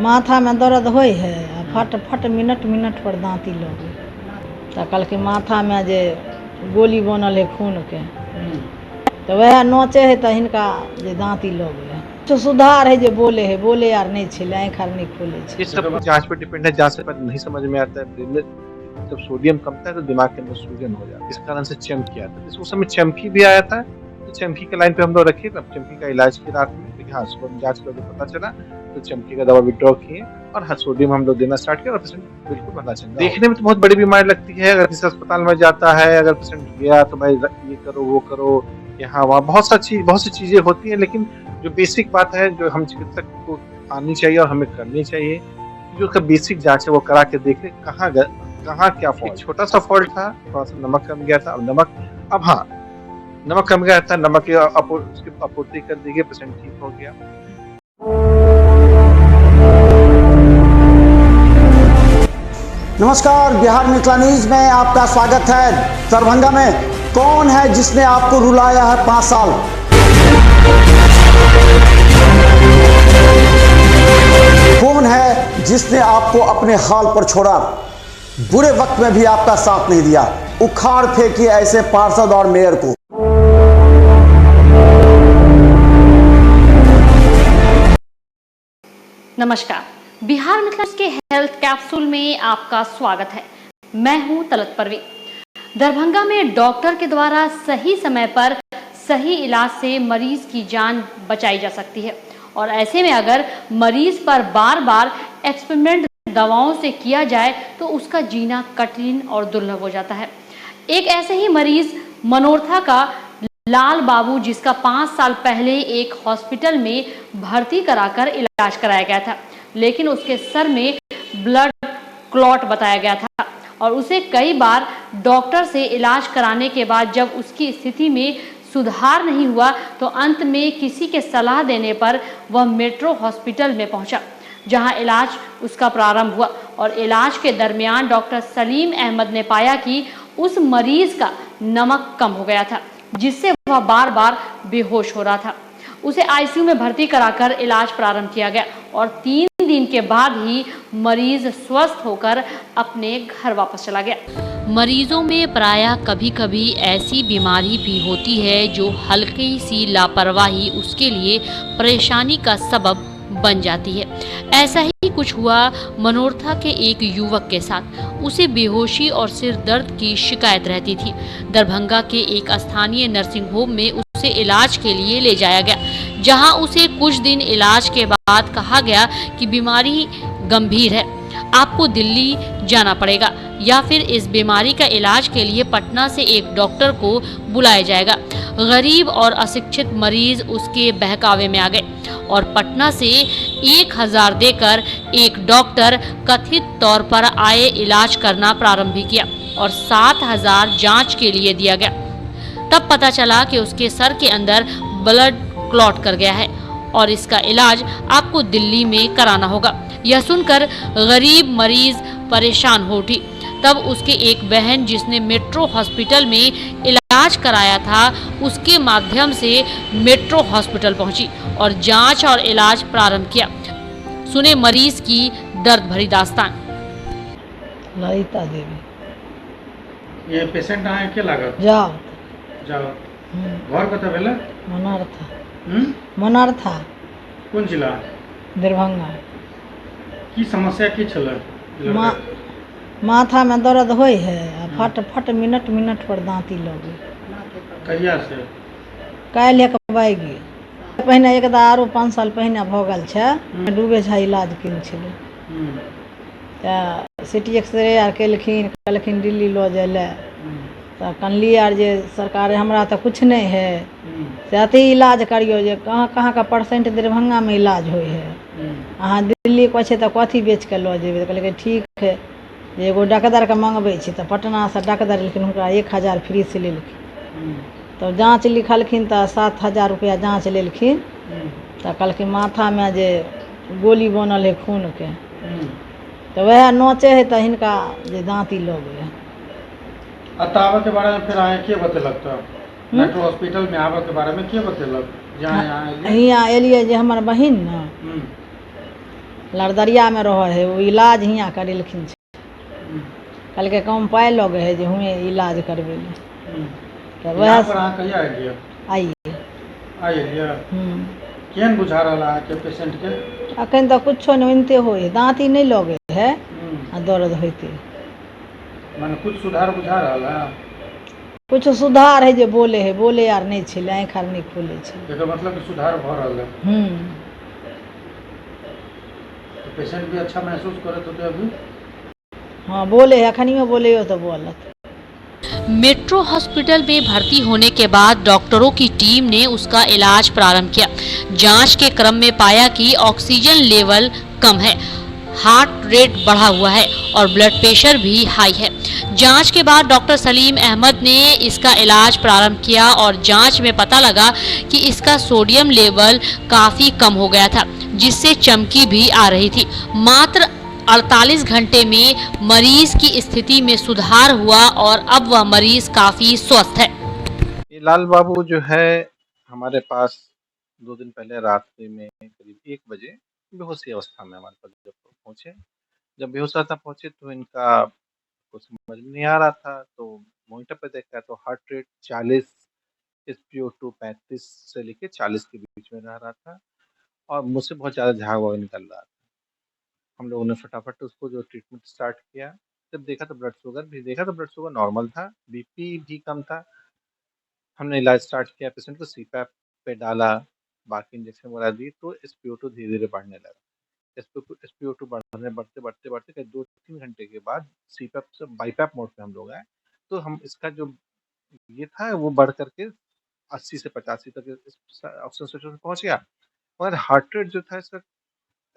माथा में दर्द होय है आ फट फट मिनट मिनट पर दाँती लगे तो कहलकै माथा में जे गोली बनल है खून के तो वह नोचे है तो हिनका जे दाँती लगे है तो सुधार है जे बोले यार नहीं छे आँख आर नहीं खोले छे। ये सब जांच पे डिपेंड है। जांच से नहीं समझ में आता है ब्रेन में जब सोडियम कमता है तो दिमाग के अंदर सूजन हो जाता है, इस कारण से चमकी आता है। उस समय चमकी भी आया था तो चमकी के लाइन पे हम लोग रखे तब चमकी का इलाज किया रात में, लेकिन हाँ सुबह जांच करके पता चला तो चमकी का दवा विड्रॉ किए और हाँ सोडियम हम लोग देना स्टार्ट किया और पेशेंट बिल्कुल भला चल। देखने में तो बहुत बड़ी बीमारी लगती है, अगर किसी अस्पताल में जाता है अगर पेशेंट गया तो भाई ये करो वो करो यहाँ वहाँ बहुत सी चीजें होती है, लेकिन जो बेसिक बात है जो हम चिकित्सक को आनी चाहिए और हमें करनी चाहिए, जो उसका बेसिक जांच है वो करा के देखें कहाँ क्या फॉल्ट। छोटा सा फॉल्ट था, थोड़ा सा नमक कम गया था, अब हाँ नमक कम गया था, नमक की उसकी आपूर्ति कर दी गई, पेशेंट ठीक हो गया। नमस्कार, बिहार मिथिला न्यूज में आपका स्वागत है। दरभंगा में कौन है जिसने आपको रुलाया है 5 साल? कौन है जिसने आपको अपने हाल पर छोड़ा? बुरे वक्त में भी आपका साथ नहीं दिया। उखाड़ फेंकिए ऐसे पार्षद और मेयर को। नमस्कार, बिहार मिथिला के हेल्थ कैप्सूल में आपका स्वागत है। मैं हूं तलत परवीन। दरभंगा में डॉक्टर के द्वारा सही समय पर सही इलाज से मरीज की जान बचाई जा सकती है और ऐसे में अगर मरीज पर बार बार एक्सपेरिमेंट दवाओं से किया जाए तो उसका जीना कठिन और दुर्लभ हो जाता है। एक ऐसे ही मरीज मनोरथा का लाल बाबू, जिसका 5 साल पहले एक हॉस्पिटल में भर्ती कराकर इलाज कराया गया था, लेकिन उसके सर में ब्लड क्लॉट बताया गया था और उसे कई बार डॉक्टर से इलाज कराने के बाद जब उसकी स्थिति में सुधार नहीं हुआ तो अंत में किसी के सलाह देने पर वह मेट्रो हॉस्पिटल में पहुंचा, जहां इलाज उसका प्रारंभ हुआ और इलाज के दरमियान डॉक्टर सलीम अहमद ने पाया कि उस मरीज का नमक कम हो गया था, जिससे वह बार बार बेहोश हो रहा था। उसे आईसीयू में भर्ती कराकर इलाज प्रारंभ किया गया और 3 दिन के बाद ही मरीज स्वस्थ होकर अपने घर वापस चला गया। मरीजों में प्रायः कभी कभी ऐसी बीमारी भी होती है जो हल्की सी लापरवाही उसके लिए परेशानी का सबब बन जाती है। ऐसा ही कुछ हुआ मनोरथा के एक युवक के साथ। उसे बेहोशी और सिर दर्द की शिकायत रहती थी। दरभंगा के एक स्थानीय नर्सिंग होम में उसे इलाज के लिए ले जाया गया, जहां उसे कुछ दिन इलाज के बाद कहा गया कि बीमारी गंभीर है, आपको दिल्ली जाना पड़ेगा या फिर इस बीमारी का इलाज के लिए पटना से एक डॉक्टर को बुलाया जाएगा। गरीब और अशिक्षित मरीज उसके बहकावे में आ गए और पटना से 1000 देकर एक डॉक्टर कथित तौर पर आए इलाज करना प्रारंभ किया और 7000 जांच के लिए दिया गया। तब पता चला कि उसके सर के अंदर ब्लड क्लॉट कर गया है और इसका इलाज आपको दिल्ली में कराना होगा। यह सुनकर गरीब मरीज परेशान हो उठी। तब उसके एक बहन, जिसने मेट्रो हॉस्पिटल में इलाज कराया था, उसके माध्यम से मेट्रो हॉस्पिटल पहुंची और जांच और इलाज प्रारंभ किया। सुने मरीज की दर्द भरी दास्तान। ललिता देवी। ये पेशेंट आए के लागत जाओ घर कत भेले? मनोरथा कोन जिला? दरभंगा। की समस्या की छले? माथा में दर्द होय है आ फट फट मिनट मिनट पर दाँती लगे। कहिया से? काल्हि बागी पहिने एक आरो 5 साल पहिने भऽ गेल छै, डूबे झा इलाज केने छलै तऽ सिटी एक्सरे आर केलखिन, कहलखिन दिल्ली लऽ जाय लए। तऽ कहलियै आर जे सरकार हमरा तऽ कुछ नहीं है, से अथी इलाज करियो जे कहाँ का परसेंट दरभंगा में इलाज होय है, अहाँ दिल्ली कहै छै तऽ कथी बेच के लऽ जेबै। तऽ कहलकै ठीक है, एगो डॉक्टर के मंगबै छी तऽ पटना से डॉक्टर एलखिन, हुनका 1000 फ्री से लेलखिन। तो जाँच लिखलखिन तऽ 7000 रुपया जाँच लेलखिन। तऽ कहलखिन माथा में जे गोली बनल है खून के, तो वह नोचे है तो हिनका जे दाँती लगे है। आवे के बारे में फिर आए के बतेलक? तो मेट्रो हॉस्पिटल में आवे के बारे में के बतेलक? यहाँ एलिए जे हमर बहिन न लड़दरिया में रह है, वो इलाज हियाँ करेलखिन। कहलकै कम पाइ लगे है जे हुएं इलाज करबे ले, तऽ यहाँ पर वएह अहाँ कहिया एलियै? आइए। एलियै केहन बुझा रहल अहाँके पेशेंट के? अखन तऽ कुछो नहि ओनते होइ है, दाँती नहीं लगे है आ दर्द होते। माने कुछ सुधार बुझा रहल है? कुछ सुधार है जे बोले है, बोले आर नहीं छे, आँखि आर नहीं खोले छे। एकर मतलब कि सुधार भ रहल है। तो पेशेंट भी अच्छा महसूस करत होते अभी? हाँ बोले है, अखनियो बोले हो तो बोलत। मेट्रो हॉस्पिटल में भर्ती होने के बाद डॉक्टरों की टीम ने उसका इलाज प्रारंभ किया। जांच के क्रम में पाया कि ऑक्सीजन लेवल कम है, हार्ट रेट बढ़ा हुआ है और ब्लड प्रेशर भी हाई है। जांच के बाद डॉक्टर सलीम अहमद ने इसका इलाज प्रारंभ किया और जांच में पता लगा कि इसका सोडियम लेवल काफी कम हो गया था, जिससे चमकी भी आ रही थी। मात्र 48 घंटे में मरीज की स्थिति में सुधार हुआ और अब वह मरीज काफी स्वस्थ है। ये लाल बाबू जो है हमारे पास 2 दिन पहले रात्रि में करीब 1 बजे बेहोशी अवस्था में हमारे पास जब पहुंचे। जब बेहोश अवस्था पहुंचे तो इनका कुछ समझ में नहीं आ रहा था, तो मॉनिटर पे देखा तो हार्ट रेट 40, SpO2 35 से लेके 40 के बीच में रह रहा था और मुझसे बहुत ज़्यादा झाग वाग निकल रहा था। हम लोगों ने फटाफट उसको जो ट्रीटमेंट स्टार्ट किया, जब देखा तो ब्लड शुगर भी देखा तो ब्लड शुगर नॉर्मल था, बीपी भी कम था। हमने इलाज स्टार्ट किया, पेशेंट को सीपैप पे डाला, बाकी इंजेक्शन वगैरह दी तो SpO2 धीरे-धीरे बढ़ने लगा। SpO2 बढ़ते करीब 2-3 घंटे के बाद सीपैप से बाईपैप मोड पे हम लोग आए, तो हम इसका जो ये था वो बढ़ करके 80 से 85 तक ऑक्सीजन सैचुरेशन पहुंच गया, मगर हार्ट रेट जो था इसका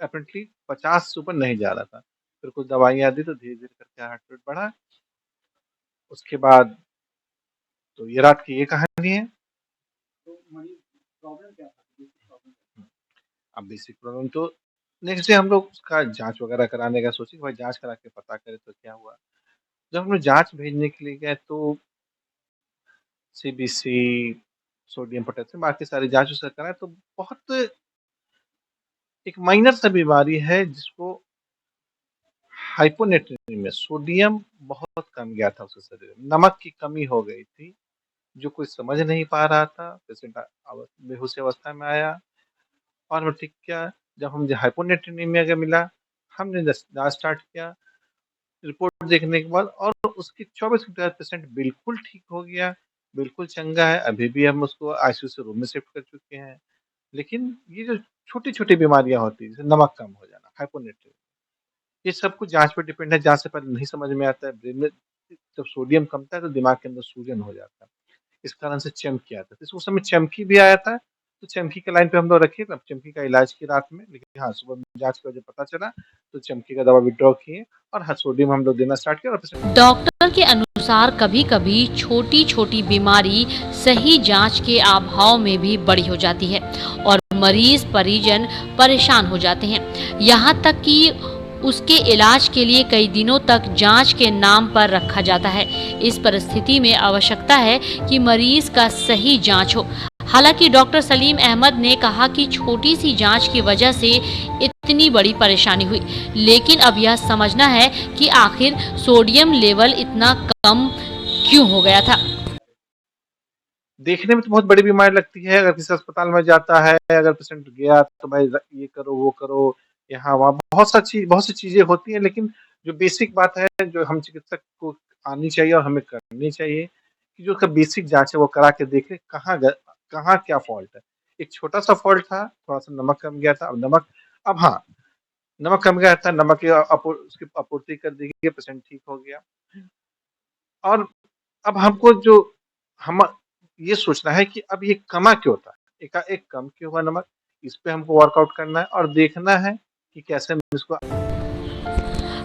अपरेंटली 50 से ऊपर नहीं जा रहा था। फिर कुछ दवाइयाँ दी तो धीरे-धीरे करके हार्ट रेट बढ़ा। उसके बाद तो ये रात की ये कहानी है। अब बेसिक प्रॉब्लम तो नेक्स्ट डे हम लोग उसका जांच वगैरह कराने का सोचे कि भाई जांच करा के पता करें तो क्या हुआ। जब हम लोग जांच भेजने के लिए गए तो CBC, सोडियम पोटेशियम बाकी सारी जांच उसका कराए तो बहुत एक माइनर सा बीमारी है जिसको हाइपोनेट्रीमिया, सोडियम बहुत कम गया था उसके शरीर में, नमक की कमी हो गई थी जो कोई समझ नहीं पा रहा था। पेशेंट बेहोशी अवस्था में आया और ठीक किया। जब हम हाइपोनेट्रीमिया का मिला, हमने जांच स्टार्ट किया। रिपोर्ट देखने के बाद और उसकी 24 घंटे बाद पेशेंट बिल्कुल ठीक हो गया, बिल्कुल चंगा है। अभी भी हम उसको आईसीयू से रूम में शिफ्ट कर चुके हैं। लेकिन ये जो छोटी-छोटी बीमारियाँ होती हैं, जैसे नमक कम हो जाना, हाइपोनेट्रिया, ये सब कुछ जाँच पे डिपेंड है। जाँच से पहले नहीं समझ में आता है। ब्रेन में जब सोडियम कमता है तो दिमाग के अंदर सूजन हो जाता है। इस कारण से चमकी आता है। तो उस समय चमकी भी आया था, तो चमकी के लाइन पे हम लोग रखे, तब चमकी का इलाज किया रात में। लेकिन हाँ, सुबह में जाँच के वजह पता चला तो चमकी का दवा विथड्रॉ किए और हाँ, सोडियम हम लोग देना स्टार्ट किया और पेशेंट डॉक्टर के अनुसार कभी-कभी छोटी-छोटी बीमारी सही जांच के अभाव में भी बड़ी हो जाती है और मरीज परिजन परेशान हो जाते हैं। यहाँ तक कि उसके इलाज के लिए कई दिनों तक जांच के नाम पर रखा जाता है। इस परिस्थिति में आवश्यकता है कि मरीज का सही जांच हो। हालांकि डॉक्टर सलीम अहमद ने कहा कि छोटी सी जांच की वजह से इतनी बड़ी परेशानी हुई, लेकिन अब यह समझना है कि आखिर सोडियम लेवल इतना कम क्यों हो गया था। देखने में तो बहुत बड़ी बीमारी लगती है। अगर किसी अस्पताल में जाता है, अगर पेशेंट गया तो भाई ये करो, वो करो, यहाँ वहाँ बहुत सी चीजें होती हैं। लेकिन जो बेसिक बात है, जो हम चिकित्सक को आनी चाहिए और हमें करनी चाहिए कि जो उसका बेसिक जांच है वो करा के देखे कहाँ क्या फॉल्ट है। एक छोटा सा फॉल्ट था, थोड़ा सा नमक कम गया था। अब हाँ, नमक कम गया था, नमक की उसकी आपूर्ति कर दी गई, पेशेंट ठीक हो गया। और अब हमको जो हम ये सोचना है कि अब ये कमा क्यों था, एकाएक कम क्यों हुआ नमक, इस पे हमको वर्कआउट करना है और देखना है कि कैसे हम इसको।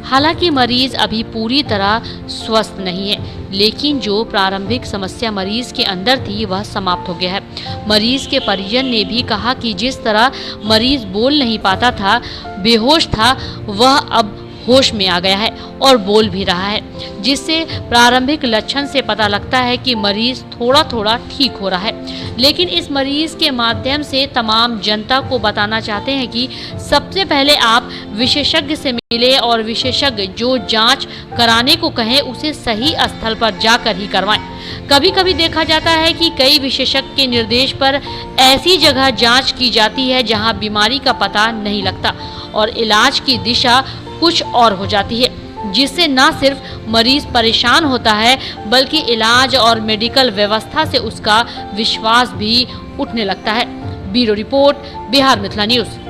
हालांकि मरीज अभी पूरी तरह स्वस्थ नहीं है, लेकिन जो प्रारंभिक समस्या मरीज के अंदर थी वह समाप्त हो गया है। मरीज के परिजन ने भी कहा कि जिस तरह मरीज बोल नहीं पाता था, बेहोश था, वह अब होश में आ गया है और बोल भी रहा है, जिससे प्रारंभिक लक्षण से पता लगता है कि मरीज थोड़ा थोड़ा ठीक हो रहा है। लेकिन इस मरीज के माध्यम से तमाम जनता को बताना चाहते हैं कि सबसे पहले आप विशेषज्ञ से मिले और विशेषज्ञ जो जांच कराने को कहें उसे सही स्थल पर जाकर ही करवाएं। कभी कभी देखा जाता है कि कई विशेषज्ञ के निर्देश पर ऐसी जगह जांच की जाती है जहां बीमारी का पता नहीं लगता और इलाज की दिशा कुछ और हो जाती है, जिससे न सिर्फ मरीज परेशान होता है बल्कि इलाज और मेडिकल व्यवस्था से उसका विश्वास भी उठने लगता है। Bureau report, Bihar Mithila news.